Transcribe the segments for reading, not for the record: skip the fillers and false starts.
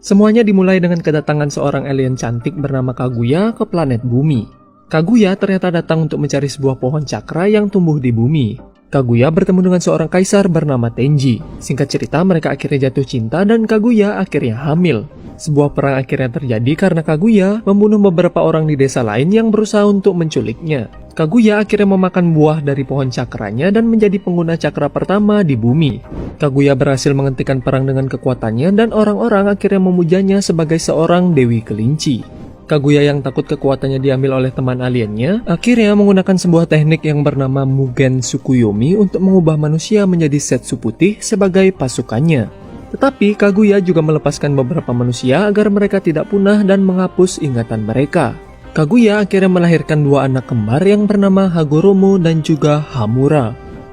Semuanya dimulai dengan kedatangan seorang alien cantik bernama Kaguya ke planet bumi. Kaguya ternyata datang untuk mencari sebuah pohon cakra yang tumbuh di bumi. Kaguya bertemu dengan seorang kaisar bernama Tenji. Singkat cerita, mereka akhirnya jatuh cinta dan Kaguya akhirnya hamil. Sebuah perang akhirnya terjadi karena Kaguya membunuh beberapa orang di desa lain yang berusaha untuk menculiknya. Kaguya akhirnya memakan buah dari pohon cakranya dan menjadi pengguna cakra pertama di bumi. Kaguya berhasil menghentikan perang dengan kekuatannya dan orang-orang akhirnya memujanya sebagai seorang dewi kelinci. Kaguya yang takut kekuatannya diambil oleh teman aliennya, akhirnya menggunakan sebuah teknik yang bernama Mugen Tsukuyomi untuk mengubah manusia menjadi Setsu putih sebagai pasukannya. Tetapi Kaguya juga melepaskan beberapa manusia agar mereka tidak punah dan menghapus ingatan mereka. Kaguya akhirnya melahirkan dua anak kembar yang bernama Hagoromo dan juga Hamura.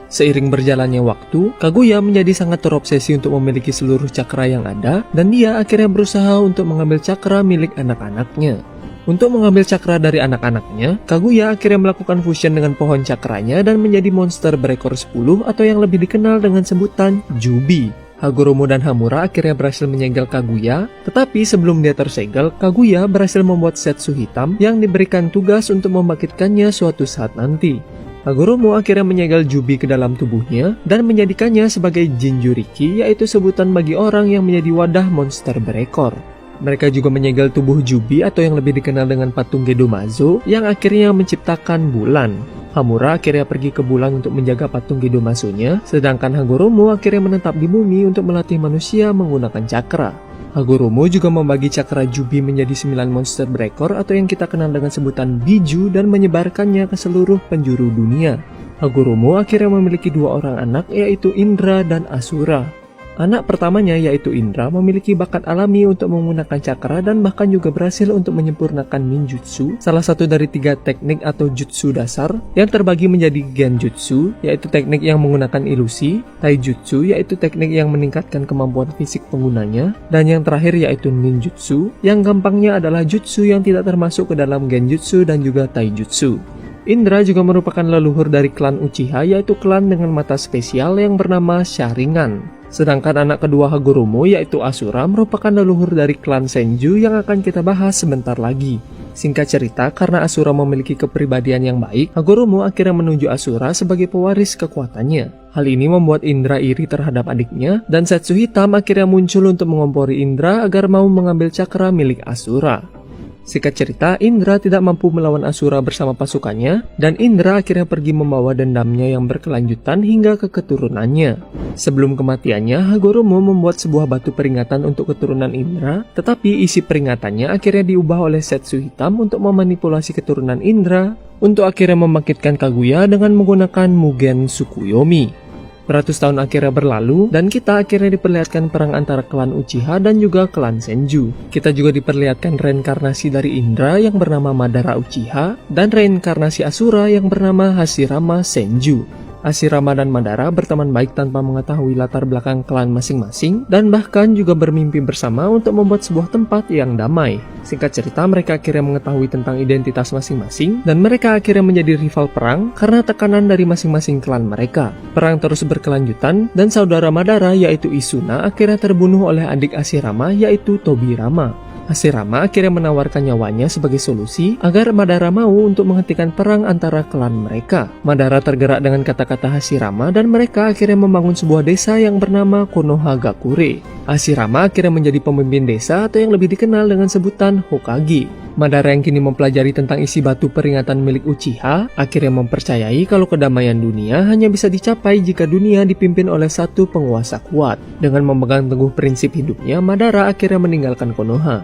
Seiring berjalannya waktu, Kaguya menjadi sangat terobsesi untuk memiliki seluruh cakra yang ada, dan dia akhirnya berusaha untuk mengambil cakra milik anak-anaknya. Untuk mengambil cakra dari anak-anaknya, Kaguya akhirnya melakukan fusion dengan pohon cakranya dan menjadi monster berekor 10 atau yang lebih dikenal dengan sebutan Jubi. Hagoromo dan Hamura akhirnya berhasil menyegel Kaguya, tetapi sebelum dia tersegel, Kaguya berhasil membuat Setsu hitam yang diberikan tugas untuk membangkitkannya suatu saat nanti. Hagoromo akhirnya menyegel Jubi ke dalam tubuhnya dan menjadikannya sebagai Jinjuriki, yaitu sebutan bagi orang yang menjadi wadah monster berekor. Mereka juga menyegel tubuh Jubi atau yang lebih dikenal dengan patung Gedomazo yang akhirnya menciptakan bulan. Hamura akhirnya pergi ke bulan untuk menjaga patung Gedomazo-nya, sedangkan Hagoromo akhirnya menetap di bumi untuk melatih manusia menggunakan cakra. Hagoromo juga membagi cakra Jubi menjadi 9 monster berekor atau yang kita kenal dengan sebutan Biju dan menyebarkannya ke seluruh penjuru dunia. Hagoromo akhirnya memiliki dua orang anak, yaitu Indra dan Asura. Anak pertamanya yaitu Indra memiliki bakat alami untuk menggunakan cakra dan bahkan juga berhasil untuk menyempurnakan ninjutsu, salah satu dari 3 teknik atau jutsu dasar yang terbagi menjadi genjutsu, yaitu teknik yang menggunakan ilusi, taijutsu, yaitu teknik yang meningkatkan kemampuan fisik penggunanya, dan yang terakhir yaitu ninjutsu, yang gampangnya adalah jutsu yang tidak termasuk ke dalam genjutsu dan juga taijutsu. Indra juga merupakan leluhur dari klan Uchiha, yaitu klan dengan mata spesial yang bernama Sharingan. Sedangkan anak kedua Hagoromo yaitu Asura merupakan leluhur dari klan Senju yang akan kita bahas sebentar lagi. Singkat cerita, karena Asura memiliki kepribadian yang baik, Hagoromo akhirnya menunjuk Asura sebagai pewaris kekuatannya. Hal ini membuat Indra iri terhadap adiknya, dan Setsu hitam akhirnya muncul untuk mengompori Indra agar mau mengambil cakra milik Asura. Singkat cerita, Indra tidak mampu melawan Asura bersama pasukannya, dan Indra akhirnya pergi membawa dendamnya yang berkelanjutan hingga ke keturunannya. Sebelum kematiannya, Hagoromo membuat sebuah batu peringatan untuk keturunan Indra, tetapi isi peringatannya akhirnya diubah oleh Setsu hitam untuk memanipulasi keturunan Indra, untuk akhirnya membangkitkan Kaguya dengan menggunakan Mugen Tsukuyomi. Beratus tahun akhirnya berlalu, dan kita akhirnya diperlihatkan perang antara klan Uchiha dan juga klan Senju. Kita juga diperlihatkan reinkarnasi dari Indra yang bernama Madara Uchiha, dan reinkarnasi Asura yang bernama Hashirama Senju. Hashirama dan Madara berteman baik tanpa mengetahui latar belakang klan masing-masing, dan bahkan juga bermimpi bersama untuk membuat sebuah tempat yang damai. Singkat cerita, mereka akhirnya mengetahui tentang identitas masing-masing, dan mereka akhirnya menjadi rival perang karena tekanan dari masing-masing klan mereka. Perang terus berkelanjutan, dan saudara Madara yaitu Isuna akhirnya terbunuh oleh adik Hashirama yaitu Tobirama. Hashirama akhirnya menawarkan nyawanya sebagai solusi agar Madara mau untuk menghentikan perang antara klan mereka. Madara tergerak dengan kata-kata Hashirama dan mereka akhirnya membangun sebuah desa yang bernama Konohagakure. Hashirama akhirnya menjadi pemimpin desa atau yang lebih dikenal dengan sebutan Hokage. Madara yang kini mempelajari tentang isi batu peringatan milik Uchiha akhirnya mempercayai kalau kedamaian dunia hanya bisa dicapai jika dunia dipimpin oleh satu penguasa kuat. Dengan memegang teguh prinsip hidupnya, Madara akhirnya meninggalkan Konoha.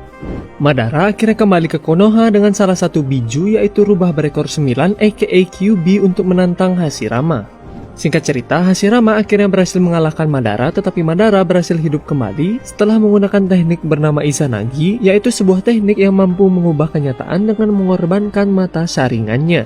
Madara akhirnya kembali ke Konoha dengan salah satu biju yaitu rubah berekor 9 aka Kyuubi untuk menantang Hashirama. Singkat cerita, Hashirama akhirnya berhasil mengalahkan Madara, tetapi Madara berhasil hidup kembali setelah menggunakan teknik bernama Izanagi, yaitu sebuah teknik yang mampu mengubah kenyataan dengan mengorbankan mata saringannya.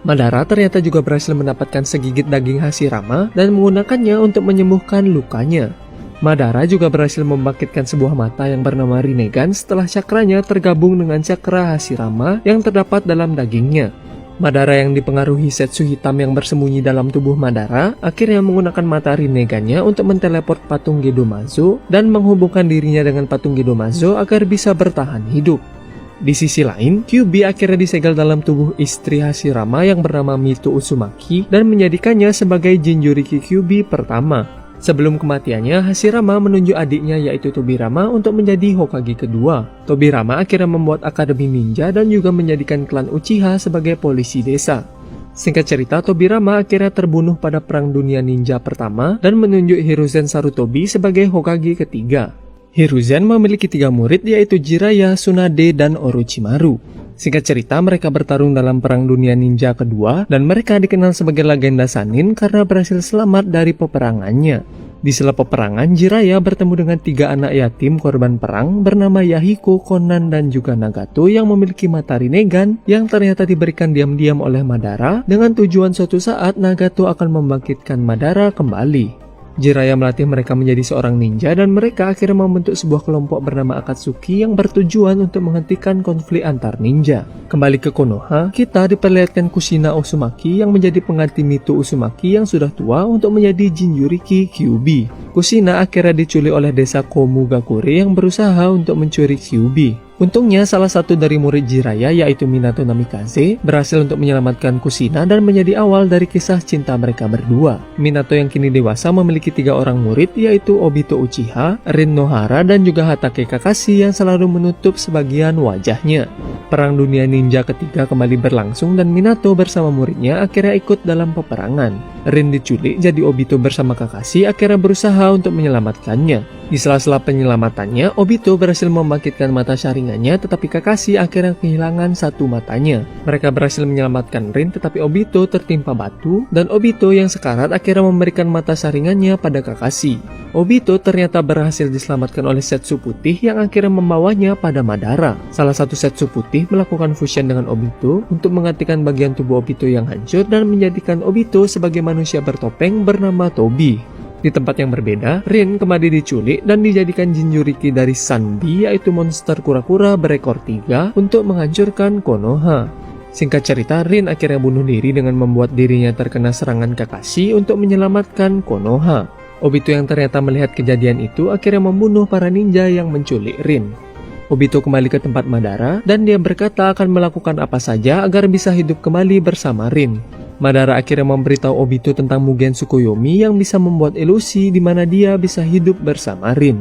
Madara ternyata juga berhasil mendapatkan segigit daging Hashirama dan menggunakannya untuk menyembuhkan lukanya. Madara juga berhasil membangkitkan sebuah mata yang bernama Rinnegan setelah cakranya tergabung dengan cakra Hashirama yang terdapat dalam dagingnya. Madara yang dipengaruhi Setsu hitam yang bersembunyi dalam tubuh Madara akhirnya menggunakan mata Rinnegan-nya untuk menteleport patung Gedomazo dan menghubungkan dirinya dengan patung Gedomazo agar bisa bertahan hidup. Di sisi lain, Kyuubi akhirnya disegel dalam tubuh istri Hashirama yang bernama Mito Uzumaki dan menjadikannya sebagai Jinchuriki Kyuubi pertama. Sebelum kematiannya, Hashirama menunjuk adiknya yaitu Tobirama untuk menjadi Hokage kedua. Tobirama akhirnya membuat akademi ninja dan juga menjadikan klan Uchiha sebagai polisi desa. Singkat cerita, Tobirama akhirnya terbunuh pada Perang Dunia Ninja pertama dan menunjuk Hiruzen Sarutobi sebagai Hokage ketiga. Hiruzen memiliki 3 murid yaitu Jiraiya, Tsunade, dan Orochimaru. Singkat cerita, mereka bertarung dalam Perang Dunia Ninja kedua dan mereka dikenal sebagai legenda Sannin karena berhasil selamat dari peperangannya. Di sela peperangan, Jiraiya bertemu dengan 3 anak yatim korban perang bernama Yahiko, Konan, dan juga Nagato yang memiliki mata Rinnegan yang ternyata diberikan diam-diam oleh Madara dengan tujuan suatu saat Nagato akan membangkitkan Madara kembali. Jiraiya melatih mereka menjadi seorang ninja dan mereka akhirnya membentuk sebuah kelompok bernama Akatsuki yang bertujuan untuk menghentikan konflik antar ninja. Kembali ke Konoha, kita diperlihatkan Kushina Uzumaki yang menjadi pengganti Mito Uzumaki yang sudah tua untuk menjadi Jinchuriki Kyuubi. Kushina akhirnya diculik oleh desa Komugakure yang berusaha untuk mencuri Kyuubi. Untungnya salah satu dari murid Jiraiya yaitu Minato Namikaze berhasil untuk menyelamatkan Kushina dan menjadi awal dari kisah cinta mereka berdua. Minato yang kini dewasa memiliki 3 orang murid yaitu Obito Uchiha, Rin Nohara, dan juga Hatake Kakashi yang selalu menutup sebagian wajahnya. Perang Dunia Ninja ketiga kembali berlangsung dan Minato bersama muridnya akhirnya ikut dalam peperangan. Rin diculik jadi Obito bersama Kakashi akhirnya berusaha untuk menyelamatkannya. Di sela-sela penyelamatannya, Obito berhasil membangkitkan mata Sharingan-nya tetapi Kakashi akhirnya kehilangan 1 matanya. Mereka berhasil menyelamatkan Rin tetapi Obito tertimpa batu dan Obito yang sekarat akhirnya memberikan mata Sharingan-nya pada Kakashi. Obito ternyata berhasil diselamatkan oleh Setsu Putih yang akhirnya membawanya pada Madara. Salah satu Setsu Putih melakukan fusion dengan Obito untuk menggantikan bagian tubuh Obito yang hancur dan menjadikan Obito sebagai manusia bertopeng bernama Tobi. Di tempat yang berbeda, Rin kembali diculik dan dijadikan Jinchuriki dari Sanbi yaitu monster kura-kura berekor 3 untuk menghancurkan Konoha. Singkat cerita, Rin akhirnya bunuh diri dengan membuat dirinya terkena serangan Kakashi untuk menyelamatkan Konoha. Obito yang ternyata melihat kejadian itu akhirnya membunuh para ninja yang menculik Rin. Obito kembali ke tempat Madara dan dia berkata akan melakukan apa saja agar bisa hidup kembali bersama Rin. Madara akhirnya memberitahu Obito tentang Mugen Tsukuyomi yang bisa membuat ilusi di mana dia bisa hidup bersama Rin.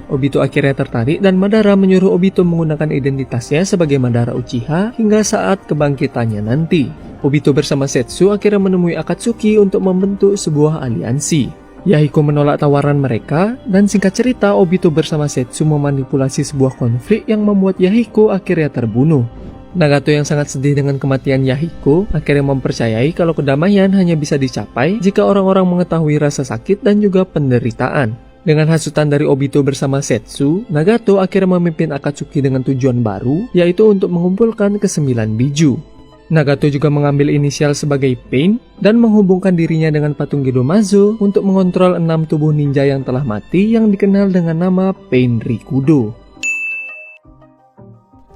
Obito akhirnya tertarik dan Madara menyuruh Obito menggunakan identitasnya sebagai Madara Uchiha hingga saat kebangkitannya nanti. Obito bersama Setsu akhirnya menemui Akatsuki untuk membentuk sebuah aliansi. Yahiko menolak tawaran mereka dan singkat cerita Obito bersama Setsu memanipulasi sebuah konflik yang membuat Yahiko akhirnya terbunuh. Nagato yang sangat sedih dengan kematian Yahiko akhirnya mempercayai kalau kedamaian hanya bisa dicapai jika orang-orang mengetahui rasa sakit dan juga penderitaan. Dengan hasutan dari Obito bersama Setsu, Nagato akhirnya memimpin Akatsuki dengan tujuan baru, yaitu untuk mengumpulkan ke-9 biju. Nagato juga mengambil inisial sebagai Pain dan menghubungkan dirinya dengan patung Gedomazo untuk mengontrol 6 tubuh ninja yang telah mati yang dikenal dengan nama Pain Rikudo.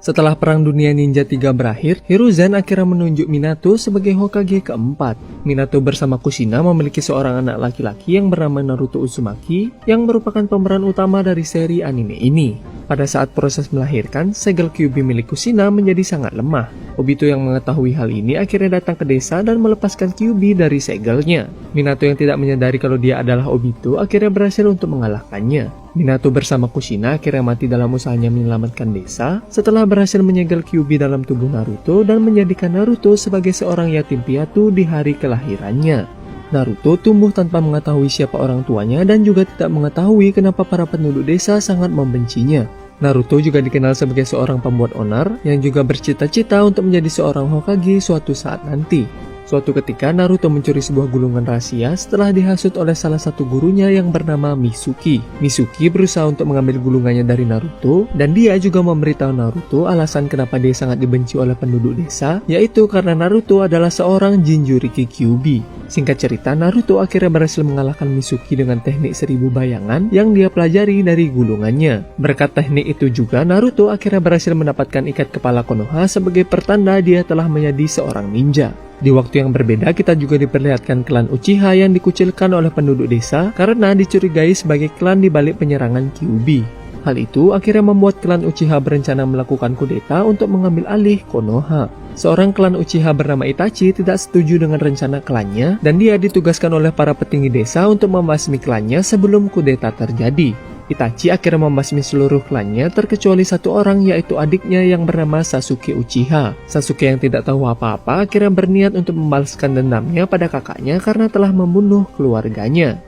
Setelah Perang Dunia Ninja 3 berakhir, Hiruzen akhirnya menunjuk Minato sebagai Hokage keempat. Minato bersama Kushina memiliki seorang anak laki-laki yang bernama Naruto Uzumaki yang merupakan pemeran utama dari seri anime ini. Pada saat proses melahirkan, segel Kyuubi milik Kushina menjadi sangat lemah. Obito yang mengetahui hal ini akhirnya datang ke desa dan melepaskan Kyuubi dari segelnya. Minato yang tidak menyadari kalau dia adalah Obito akhirnya berhasil untuk mengalahkannya. Minato bersama Kushina akhirnya mati dalam usahanya menyelamatkan desa setelah berhasil menyegel Kyuubi dalam tubuh Naruto dan menjadikan Naruto sebagai seorang yatim piatu di hari kelahirannya. Naruto tumbuh tanpa mengetahui siapa orang tuanya dan juga tidak mengetahui kenapa para penduduk desa sangat membencinya. Naruto juga dikenal sebagai seorang pembuat onar yang juga bercita-cita untuk menjadi seorang Hokage suatu saat nanti. Suatu ketika Naruto mencuri sebuah gulungan rahasia setelah dihasut oleh salah satu gurunya yang bernama Mitsuki. Mitsuki berusaha untuk mengambil gulungannya dari Naruto, dan dia juga memberitahu Naruto alasan kenapa dia sangat dibenci oleh penduduk desa, yaitu karena Naruto adalah seorang Jinchuriki Kyuubi. Singkat cerita, Naruto akhirnya berhasil mengalahkan Mitsuki dengan teknik 1000 bayangan yang dia pelajari dari gulungannya. Berkat teknik itu juga, Naruto akhirnya berhasil mendapatkan ikat kepala Konoha sebagai pertanda dia telah menjadi seorang ninja. Di waktu yang berbeda, kita juga diperlihatkan klan Uchiha yang dikucilkan oleh penduduk desa karena dicurigai sebagai klan di balik penyerangan Kyuubi. Hal itu akhirnya membuat klan Uchiha berencana melakukan kudeta untuk mengambil alih Konoha. Seorang klan Uchiha bernama Itachi tidak setuju dengan rencana klannya, dan dia ditugaskan oleh para petinggi desa untuk membasmi klannya sebelum kudeta terjadi. Itachi akhirnya membasmi seluruh klannya terkecuali satu orang, yaitu adiknya yang bernama Sasuke Uchiha. Sasuke yang tidak tahu apa-apa akhirnya berniat untuk membalaskan dendamnya pada kakaknya karena telah membunuh keluarganya.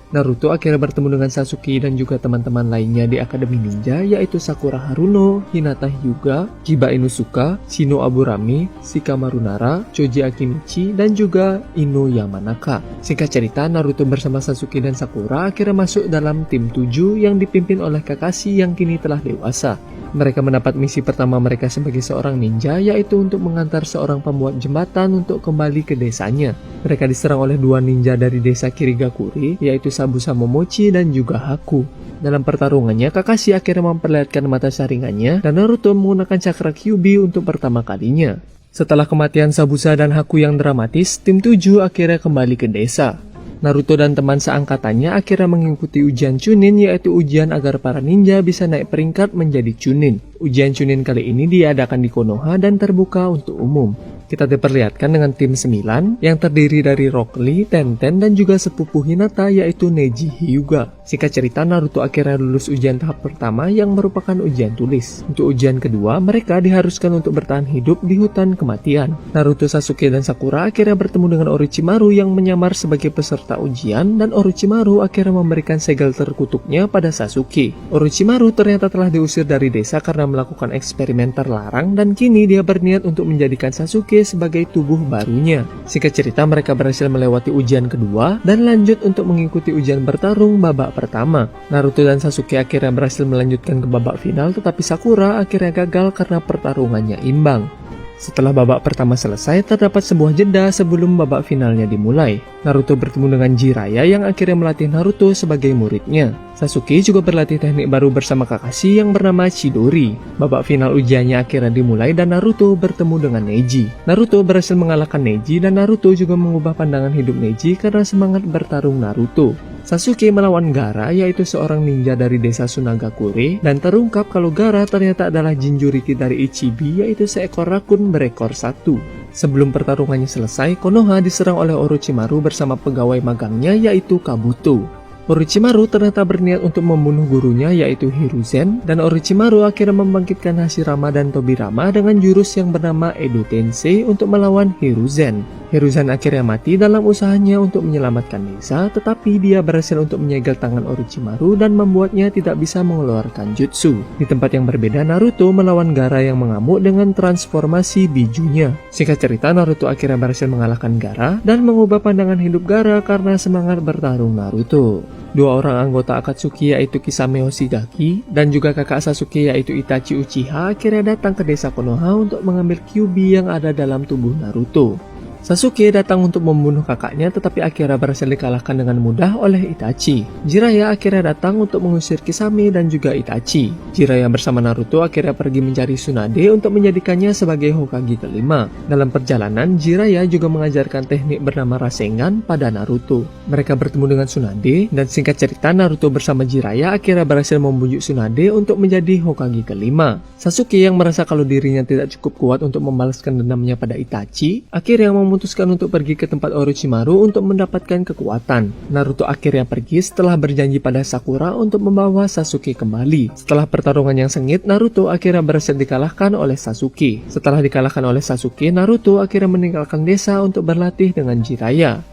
Naruto akhirnya bertemu dengan Sasuke dan juga teman-teman lainnya di Akademi Ninja, yaitu Sakura Haruno, Hinata Hyuga, Kiba Inusuka, Shino Aburame, Shikamaru Nara, Choji Akimichi, dan juga Ino Yamanaka. Singkat cerita, Naruto bersama Sasuke dan Sakura akhirnya masuk dalam tim 7 yang dipimpin oleh Kakashi yang kini telah dewasa. Mereka mendapat misi pertama mereka sebagai seorang ninja, yaitu untuk mengantar seorang pembuat jembatan untuk kembali ke desanya. Mereka diserang oleh dua ninja dari desa Kirigakure, yaitu Sabusa Momochi dan juga Haku. Dalam pertarungannya, Kakashi akhirnya memperlihatkan mata saringannya dan Naruto menggunakan cakra Kyuubi untuk pertama kalinya. Setelah kematian Sabusa dan Haku yang dramatis, tim 7 akhirnya kembali ke desa. Naruto dan teman seangkatannya akhirnya mengikuti ujian Chunin, yaitu ujian agar para ninja bisa naik peringkat menjadi Chunin. Ujian Chunin kali ini diadakan di Konoha dan terbuka untuk umum. Kita diperlihatkan dengan tim 9 yang terdiri dari Rock Lee, Tenten, dan juga sepupu Hinata yaitu Neji Hyuga. Singkat cerita, Naruto akhirnya lulus ujian tahap pertama yang merupakan ujian tulis. Untuk ujian kedua, mereka diharuskan untuk bertahan hidup di hutan kematian. Naruto, Sasuke, dan Sakura akhirnya bertemu dengan Orochimaru yang menyamar sebagai peserta ujian, dan Orochimaru akhirnya memberikan segel terkutuknya pada Sasuke. Orochimaru ternyata telah diusir dari desa karena melakukan eksperimen terlarang, dan kini dia berniat untuk menjadikan Sasuke sebagai tubuh barunya. Singkat cerita, mereka berhasil melewati ujian kedua dan lanjut untuk mengikuti ujian bertarung babak pertama. Naruto dan Sasuke akhirnya berhasil melanjutkan ke babak final, tetapi Sakura akhirnya gagal karena pertarungannya imbang. Setelah babak pertama selesai, terdapat sebuah jeda sebelum babak finalnya dimulai. Naruto bertemu dengan Jiraiya yang akhirnya melatih Naruto sebagai muridnya. Sasuke juga berlatih teknik baru bersama Kakashi yang bernama Chidori. Babak final ujiannya akhirnya dimulai dan Naruto bertemu dengan Neji. Naruto berhasil mengalahkan Neji dan Naruto juga mengubah pandangan hidup Neji karena semangat bertarung Naruto. Sasuke melawan Gaara, yaitu seorang ninja dari desa Sunagakure, dan terungkap kalau Gaara ternyata adalah Jinchuriki dari Ichibi, yaitu seekor rakun berekor satu. Sebelum pertarungannya selesai, Konoha diserang oleh Orochimaru bersama pegawai magangnya yaitu Kabuto. Orochimaru ternyata berniat untuk membunuh gurunya yaitu Hiruzen, dan Orochimaru akhirnya membangkitkan Hashirama dan Tobirama dengan jurus yang bernama Edo Tensei untuk melawan Hiruzen. Hiruzen akhirnya mati dalam usahanya untuk menyelamatkan desa, tetapi dia berhasil untuk menyegel tangan Orochimaru dan membuatnya tidak bisa mengeluarkan jutsu. Di tempat yang berbeda, Naruto melawan Gaara yang mengamuk dengan transformasi bijunya. Singkat cerita, Naruto akhirnya berhasil mengalahkan Gaara dan mengubah pandangan hidup Gaara karena semangat bertarung Naruto. Dua orang anggota Akatsuki yaitu Kisame Hoshigaki dan juga kakak Sasuke yaitu Itachi Uchiha akhirnya datang ke desa Konoha untuk mengambil Kyuubi yang ada dalam tubuh Naruto. Sasuke datang untuk membunuh kakaknya tetapi akhirnya berhasil dikalahkan dengan mudah oleh Itachi. Jiraiya akhirnya datang untuk mengusir Kisame dan juga Itachi. Jiraiya bersama Naruto akhirnya pergi mencari Tsunade untuk menjadikannya sebagai Hokage kelima. Dalam perjalanan, Jiraiya juga mengajarkan teknik bernama Rasengan pada Naruto. Mereka bertemu dengan Tsunade dan singkat cerita Naruto bersama Jiraiya akhirnya berhasil membujuk Tsunade untuk menjadi Hokage kelima. Sasuke yang merasa kalau dirinya tidak cukup kuat untuk membalaskan dendamnya pada Itachi, akhirnya memutuskan untuk pergi ke tempat Orochimaru untuk mendapatkan kekuatan. Naruto akhirnya pergi setelah berjanji pada Sakura untuk membawa Sasuke kembali. Setelah pertarungan yang sengit, Naruto akhirnya berhasil dikalahkan oleh Sasuke. Setelah dikalahkan oleh Sasuke, Naruto akhirnya meninggalkan desa untuk berlatih dengan Jiraiya.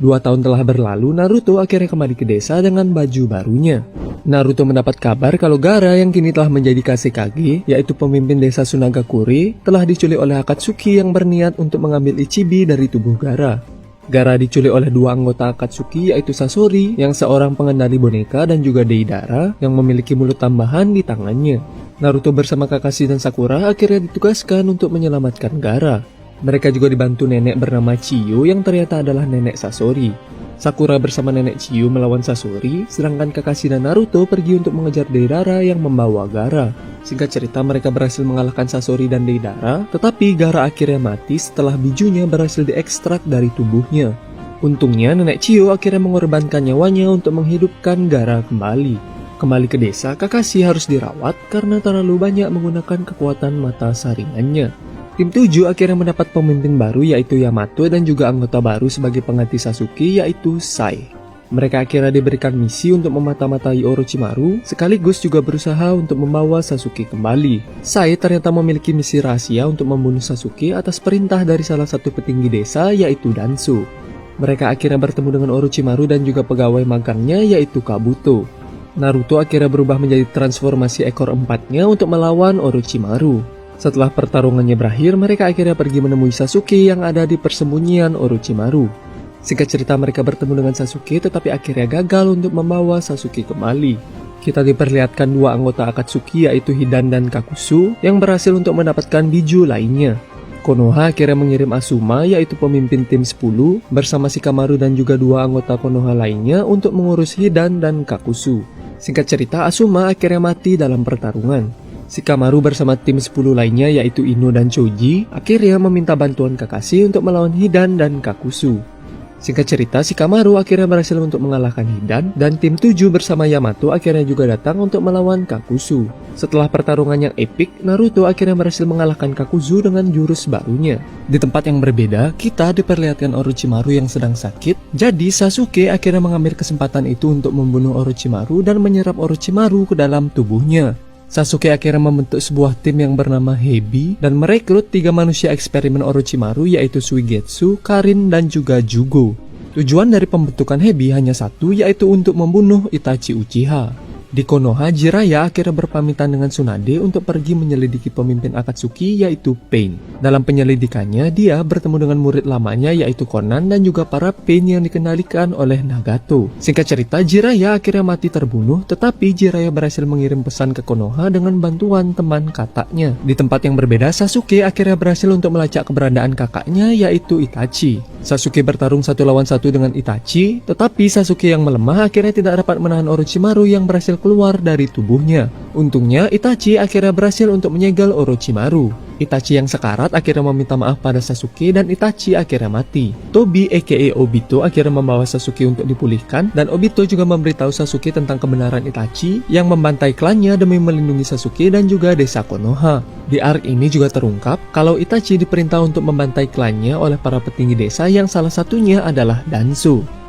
2 tahun telah berlalu, Naruto akhirnya kembali ke desa dengan baju barunya. Naruto mendapat kabar kalau Gaara yang kini telah menjadi Kazekage, yaitu pemimpin desa Sunagakure, telah diculik oleh Akatsuki yang berniat untuk mengambil Ichibi dari tubuh Gaara. Gaara diculik oleh dua anggota Akatsuki, yaitu Sasori yang seorang pengendali boneka dan juga Deidara yang memiliki mulut tambahan di tangannya. Naruto bersama Kakashi dan Sakura akhirnya ditugaskan untuk menyelamatkan Gaara. Mereka juga dibantu nenek bernama Chiyo yang ternyata adalah nenek Sasori. Sakura bersama nenek Chiyo melawan Sasori, sedangkan Kakashi dan Naruto pergi untuk mengejar Deidara yang membawa Gaara. Singkat cerita, mereka berhasil mengalahkan Sasori dan Deidara, tetapi Gaara akhirnya mati setelah bijunya berhasil diekstrak dari tubuhnya. Untungnya, nenek Chiyo akhirnya mengorbankan nyawanya untuk menghidupkan Gaara kembali. Kembali ke desa, Kakashi harus dirawat karena terlalu banyak menggunakan kekuatan mata saringannya. Tim 7 akhirnya mendapat pemimpin baru yaitu Yamato dan juga anggota baru sebagai pengganti Sasuke yaitu Sai. Mereka akhirnya diberikan misi untuk memata-matai Orochimaru sekaligus juga berusaha untuk membawa Sasuke kembali. Sai ternyata memiliki misi rahasia untuk membunuh Sasuke atas perintah dari salah satu petinggi desa yaitu Danzo. Mereka akhirnya bertemu dengan Orochimaru dan juga pegawai magangnya yaitu Kabuto. Naruto akhirnya berubah menjadi transformasi ekor empatnya untuk melawan Orochimaru. Setelah pertarungannya berakhir, mereka akhirnya pergi menemui Sasuke yang ada di persembunyian Orochimaru. Singkat cerita, mereka bertemu dengan Sasuke tetapi akhirnya gagal untuk membawa Sasuke kembali. Kita diperlihatkan dua anggota Akatsuki yaitu Hidan dan Kakuzu yang berhasil untuk mendapatkan biju lainnya. Konoha akhirnya mengirim Asuma yaitu pemimpin tim 10 bersama Shikamaru dan juga dua anggota Konoha lainnya untuk mengurus Hidan dan Kakuzu. Singkat cerita, Asuma akhirnya mati dalam pertarungan. Shikamaru bersama tim 10 lainnya yaitu Ino dan Choji akhirnya meminta bantuan Kakashi untuk melawan Hidan dan Kakuzu. Singkat cerita, Shikamaru akhirnya berhasil untuk mengalahkan Hidan dan tim 7 bersama Yamato akhirnya juga datang untuk melawan Kakuzu. Setelah pertarungan yang epik, Naruto akhirnya berhasil mengalahkan Kakuzu dengan jurus barunya. Di tempat yang berbeda, kita diperlihatkan Orochimaru yang sedang sakit. Jadi Sasuke akhirnya mengambil kesempatan itu untuk membunuh Orochimaru dan menyerap Orochimaru ke dalam tubuhnya. Sasuke akhirnya membentuk sebuah tim yang bernama Hebi dan merekrut 3 manusia eksperimen Orochimaru yaitu Suigetsu, Karin, dan juga Jugo. Tujuan dari pembentukan Hebi hanya satu yaitu untuk membunuh Itachi Uchiha. Di Konoha, Jiraiya akhirnya berpamitan dengan Tsunade untuk pergi menyelidiki pemimpin Akatsuki yaitu Pain. Dalam penyelidikannya, dia bertemu dengan murid lamanya yaitu Konan dan juga para Pain yang dikendalikan oleh Nagato. Singkat cerita, Jiraiya akhirnya mati terbunuh, tetapi Jiraiya berhasil mengirim pesan ke Konoha dengan bantuan teman kakaknya. Di tempat yang berbeda, Sasuke akhirnya berhasil untuk melacak keberadaan kakaknya yaitu Itachi. Sasuke bertarung 1 lawan 1 dengan Itachi, tetapi Sasuke yang melemah akhirnya tidak dapat menahan Orochimaru yang berhasil keluar dari tubuhnya. Untungnya Itachi akhirnya berhasil untuk menyegel Orochimaru. Itachi yang sekarat akhirnya meminta maaf pada Sasuke dan Itachi akhirnya mati. Tobi aka Obito akhirnya membawa Sasuke untuk dipulihkan dan Obito juga memberitahu Sasuke tentang kebenaran Itachi yang membantai klannya demi melindungi Sasuke dan juga desa Konoha. Di arc ini juga terungkap kalau Itachi diperintah untuk membantai klannya oleh para petinggi desa yang salah satunya adalah Danzo.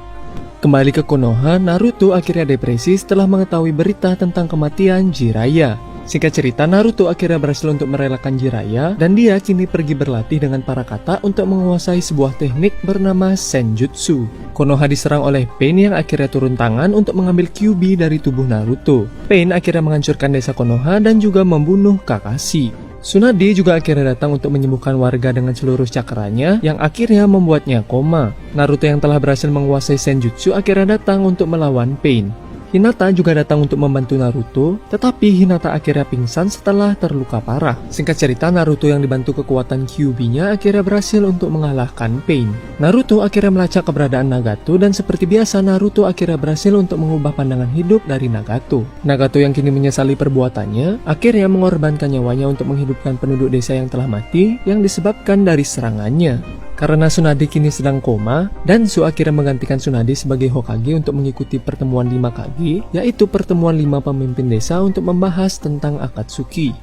Kembali ke Konoha, Naruto akhirnya depresi setelah mengetahui berita tentang kematian Jiraiya. Singkat cerita, Naruto akhirnya berhasil untuk merelakan Jiraiya dan dia kini pergi berlatih dengan para kata untuk menguasai sebuah teknik bernama Senjutsu. Konoha diserang oleh Pain yang akhirnya turun tangan untuk mengambil Kyuubi dari tubuh Naruto. Pain akhirnya menghancurkan desa Konoha dan juga membunuh Kakashi. Tsunade juga akhirnya datang untuk menyembuhkan warga dengan seluruh cakranya yang akhirnya membuatnya koma. Naruto yang telah berhasil menguasai Senjutsu akhirnya datang untuk melawan Pain. Hinata juga datang untuk membantu Naruto, tetapi Hinata akhirnya pingsan setelah terluka parah. Singkat cerita, Naruto yang dibantu kekuatan Kyuubi-nya akhirnya berhasil untuk mengalahkan Pain. Naruto akhirnya melacak keberadaan Nagato dan seperti biasa Naruto akhirnya berhasil untuk mengubah pandangan hidup dari Nagato. Nagato yang kini menyesali perbuatannya, akhirnya mengorbankan nyawanya untuk menghidupkan penduduk desa yang telah mati yang disebabkan dari serangannya. Karena Tsunade kini sedang koma, Danzo akhirnya menggantikan Tsunade sebagai Hokage untuk mengikuti pertemuan 5 Kage, yaitu pertemuan 5 pemimpin desa untuk membahas tentang Akatsuki.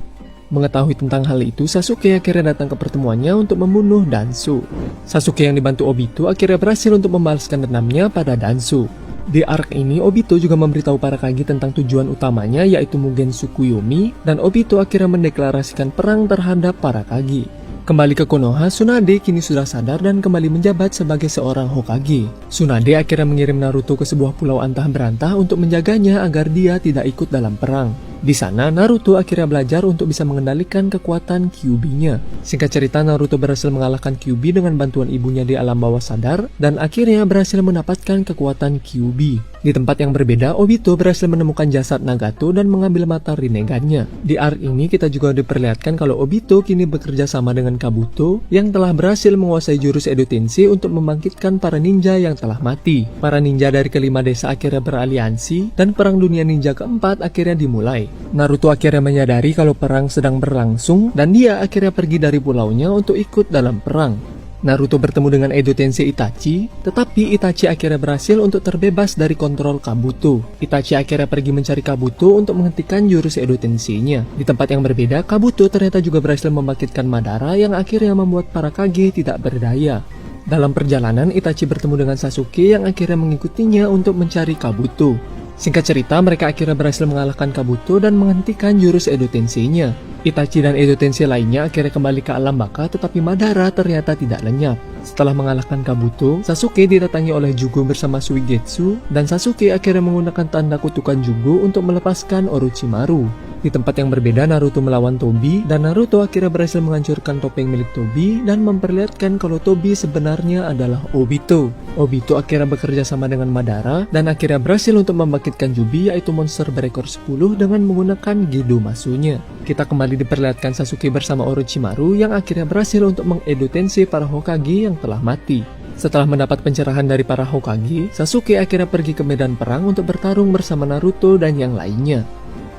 Mengetahui tentang hal itu, Sasuke akhirnya datang ke pertemuannya untuk membunuh Danzo. Sasuke yang dibantu Obito akhirnya berhasil untuk membalaskan dendamnya pada Danzo. Di arc ini, Obito juga memberitahu para Kage tentang tujuan utamanya yaitu Mugen Tsukuyomi, dan Obito akhirnya mendeklarasikan perang terhadap para Kage. Kembali ke Konoha, Tsunade kini sudah sadar dan kembali menjabat sebagai seorang Hokage. Tsunade akhirnya mengirim Naruto ke sebuah pulau antah berantah untuk menjaganya agar dia tidak ikut dalam perang. Di sana, Naruto akhirnya belajar untuk bisa mengendalikan kekuatan Kyuubi-nya. Singkat cerita, Naruto berhasil mengalahkan Kyuubi dengan bantuan ibunya di alam bawah sadar dan akhirnya berhasil mendapatkan kekuatan Kyuubi. Di tempat yang berbeda, Obito berhasil menemukan jasad Nagato dan mengambil mata Rinnegan-nya. Di arc ini kita juga diperlihatkan kalau Obito kini bekerja sama dengan Kabuto yang telah berhasil menguasai jurus Edo Tensei untuk membangkitkan para ninja yang telah mati. Para ninja dari kelima desa akhirnya beraliansi dan perang dunia ninja keempat akhirnya dimulai. Naruto akhirnya menyadari kalau perang sedang berlangsung dan dia akhirnya pergi dari pulaunya untuk ikut dalam perang. Naruto bertemu dengan Edo Tensei Itachi, tetapi Itachi akhirnya berhasil untuk terbebas dari kontrol Kabuto. Itachi akhirnya pergi mencari Kabuto untuk menghentikan jurus Edo Tensei-nya. Di tempat yang berbeda, Kabuto ternyata juga berhasil membangkitkan Madara yang akhirnya membuat para Kage tidak berdaya. Dalam perjalanan, Itachi bertemu dengan Sasuke yang akhirnya mengikutinya untuk mencari Kabuto. Singkat cerita, mereka akhirnya berhasil mengalahkan Kabuto dan menghentikan jurus Edo Tensei-nya. Itachi dan Edo Tensei lainnya akhirnya kembali ke alam baka, tetapi Madara ternyata tidak lenyap. Setelah mengalahkan Kabuto, Sasuke didatangi oleh Jugo bersama Suigetsu, dan Sasuke akhirnya menggunakan tanda kutukan Jugo untuk melepaskan Orochimaru. Di tempat yang berbeda, Naruto melawan Tobi, dan Naruto akhirnya berhasil menghancurkan topeng milik Tobi dan memperlihatkan kalau Tobi sebenarnya adalah Obito. Obito akhirnya bekerja sama dengan Madara dan akhirnya berhasil untuk membangkitkan Jubi, yaitu monster berekor 10 dengan menggunakan Gedo Masunya. Kita kembali diperlihatkan Sasuke bersama Orochimaru yang akhirnya berhasil untuk meng-Edo Tensei para Hokage yang telah mati. Setelah mendapat pencerahan dari para Hokage, Sasuke akhirnya pergi ke medan perang untuk bertarung bersama Naruto dan yang lainnya.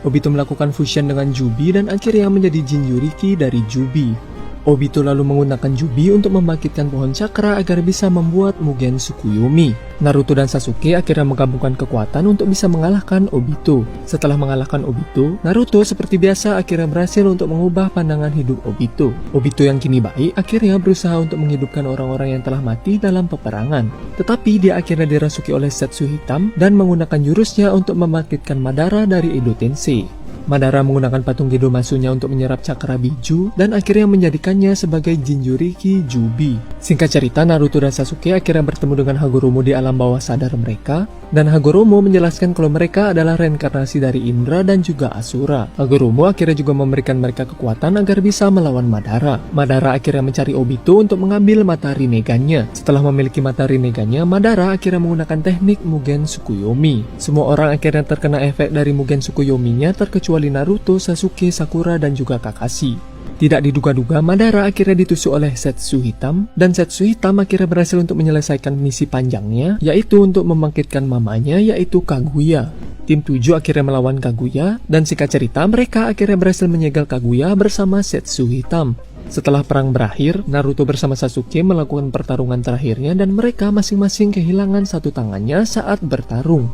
Obito melakukan fusion dengan Jubi dan akhirnya menjadi Jinchuriki dari Jubi. Obito lalu menggunakan Jubi untuk membangkitkan pohon cakra agar bisa membuat Mugen Tsukuyomi. Naruto dan Sasuke akhirnya menggabungkan kekuatan untuk bisa mengalahkan Obito. Setelah mengalahkan Obito, Naruto seperti biasa akhirnya berhasil untuk mengubah pandangan hidup Obito. Obito yang kini baik akhirnya berusaha untuk menghidupkan orang-orang yang telah mati dalam peperangan. Tetapi dia akhirnya dirasuki oleh Zetsu Hitam dan menggunakan jurusnya untuk membangkitkan Madara dari Edo Tensei. Madara menggunakan patung Gedo Masunya untuk menyerap cakra biju dan akhirnya menjadikannya sebagai Jinchuriki Jubi. Singkat cerita, Naruto dan Sasuke akhirnya bertemu dengan Hagoromo di alam bawah sadar mereka, dan Hagoromo menjelaskan kalau mereka adalah reinkarnasi dari Indra dan juga Asura. Hagoromo akhirnya juga memberikan mereka kekuatan agar bisa melawan Madara. Madara akhirnya mencari Obito untuk mengambil mata Rinnegan-nya. Setelah memiliki mata Rinnegan-nya, Madara akhirnya menggunakan teknik Mugen Tsukuyomi. Semua orang akhirnya terkena efek dari Mugen Tsukuyomi-nya terkecuali Naruto, Sasuke, Sakura, dan juga Kakashi. Tidak diduga-duga, Madara akhirnya ditusuk oleh Zetsu Hitam, dan Zetsu Hitam akhirnya berhasil untuk menyelesaikan misi panjangnya, yaitu untuk membangkitkan mamanya, yaitu Kaguya. Tim 7 akhirnya melawan Kaguya, dan singkat cerita mereka akhirnya berhasil menyegel Kaguya bersama Zetsu Hitam. Setelah perang berakhir, Naruto bersama Sasuke melakukan pertarungan terakhirnya dan mereka masing-masing kehilangan satu tangannya saat bertarung.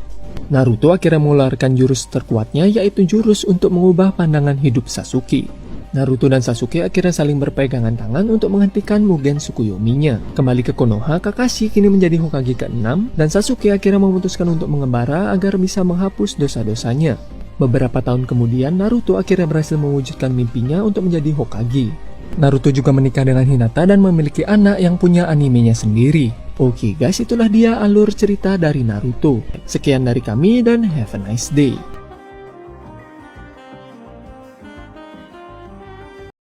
Naruto akhirnya mengeluarkan jurus terkuatnya, yaitu jurus untuk mengubah pandangan hidup Sasuke. Naruto dan Sasuke akhirnya saling berpegangan tangan untuk menghentikan Mugen Tsukuyomi-nya. Kembali ke Konoha, Kakashi kini menjadi Hokage ke-6 dan Sasuke akhirnya memutuskan untuk mengembara agar bisa menghapus dosa-dosanya. Beberapa tahun kemudian, Naruto akhirnya berhasil mewujudkan mimpinya untuk menjadi Hokage. Naruto juga menikah dengan Hinata dan memiliki anak yang punya animenya sendiri. Oke guys, itulah dia alur cerita dari Naruto. Sekian dari kami dan have a nice day.